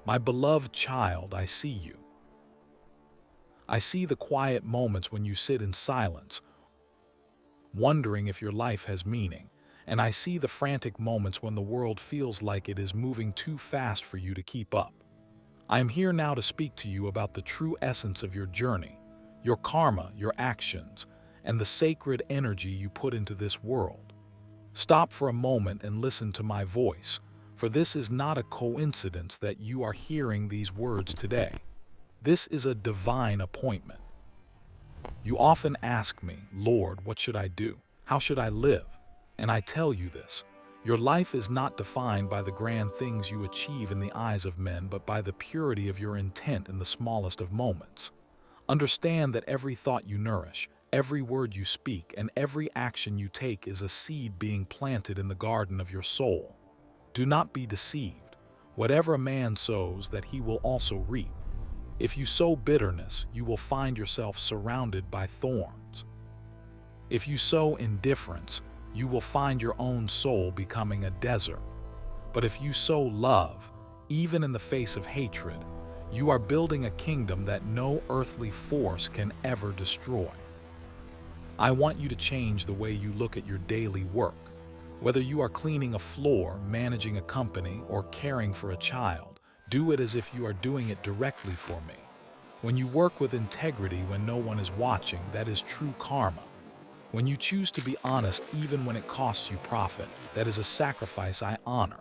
My beloved child, I see you. I see the quiet moments when you sit in silence, wondering if your life has meaning. And I see the frantic moments when the world feels like it is moving too fast for you to keep up. I am here now to speak to you about the true essence of your journey, your karma, your actions, and the sacred energy you put into this world. Stop for a moment and listen to my voice, for this is not a coincidence that you are hearing these words today. This is a divine appointment. You often ask me, Lord, what should I do? How should I live? And I tell you this, your life is not defined by the grand things you achieve in the eyes of men, but by the purity of your intent in the smallest of moments. Understand that every thought you nourish, every word you speak, and every action you take is a seed being planted in the garden of your soul. Do not be deceived. Whatever a man sows, that he will also reap. If you sow bitterness, you will find yourself surrounded by thorns. If you sow indifference, you will find your own soul becoming a desert. But if you sow love, even in the face of hatred, you are building a kingdom that no earthly force can ever destroy. I want you to change the way you look at your daily work. Whether you are cleaning a floor, managing a company, or caring for a child, do it as if you are doing it directly for me. When you work with integrity when no one is watching, that is true karma. When you choose to be honest even when it costs you profit, that is a sacrifice I honor.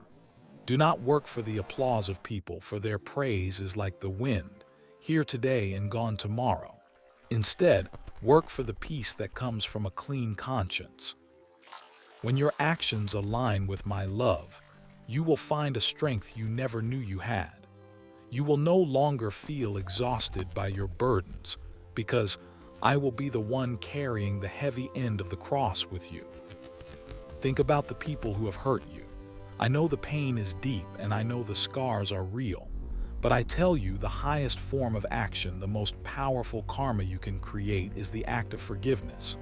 Do not work for the applause of people, for their praise is like the wind, here today and gone tomorrow. Instead, work for the peace that comes from a clean conscience. When your actions align with my love, you will find a strength you never knew you had. You will no longer feel exhausted by your burdens, because I will be the one carrying the heavy end of the cross with you. Think about the people who have hurt you. I know the pain is deep and I know the scars are real, but I tell you the highest form of action, the most powerful karma you can create is the act of forgiveness.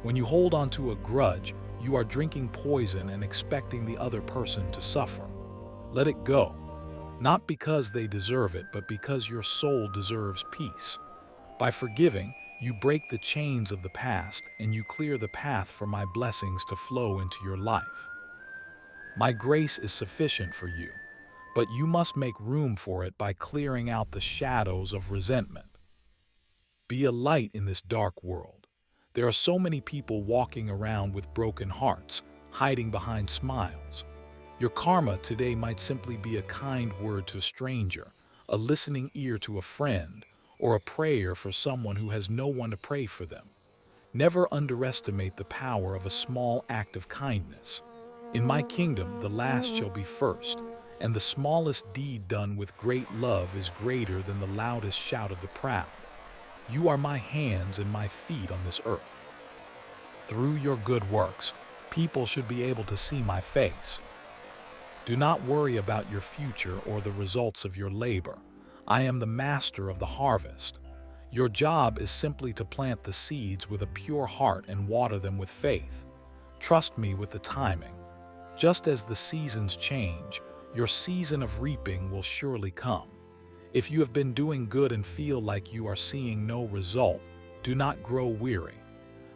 When you hold on to a grudge, you are drinking poison and expecting the other person to suffer. Let it go, not because they deserve it, but because your soul deserves peace. By forgiving, you break the chains of the past and you clear the path for my blessings to flow into your life. My grace is sufficient for you, but you must make room for it by clearing out the shadows of resentment. Be a light in this dark world. There are so many people walking around with broken hearts, hiding behind smiles. Your karma today might simply be a kind word to a stranger, a listening ear to a friend, or a prayer for someone who has no one to pray for them. Never underestimate the power of a small act of kindness. In my kingdom, the last shall be first, and the smallest deed done with great love is greater than the loudest shout of the proud. You are my hands and my feet on this earth. Through your good works, people should be able to see my face. Do not worry about your future or the results of your labor. I am the master of the harvest. Your job is simply to plant the seeds with a pure heart and water them with faith. Trust me with the timing. Just as the seasons change, your season of reaping will surely come. If you have been doing good and feel like you are seeing no result, do not grow weary.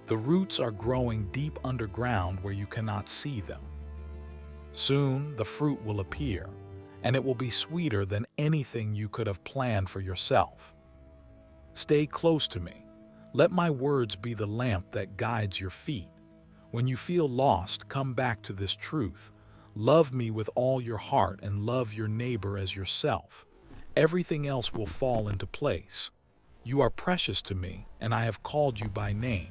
The roots are growing deep underground where you cannot see them. Soon the fruit will appear, and it will be sweeter than anything you could have planned for yourself. Stay close to me. Let my words be the lamp that guides your feet. When you feel lost, come back to this truth. Love me with all your heart and love your neighbor as yourself. Everything else will fall into place. You are precious to me, and I have called you by name.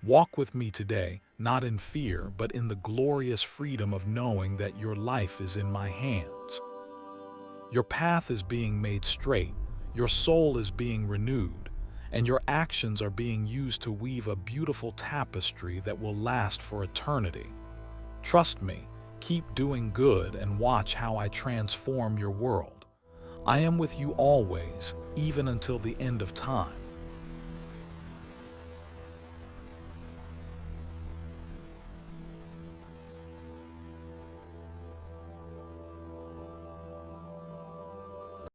Walk with me today, not in fear, but in the glorious freedom of knowing that your life is in my hands. Your path is being made straight, your soul is being renewed, and your actions are being used to weave a beautiful tapestry that will last for eternity. Trust me, keep doing good and watch how I transform your world. I am with you always, even until the end of time.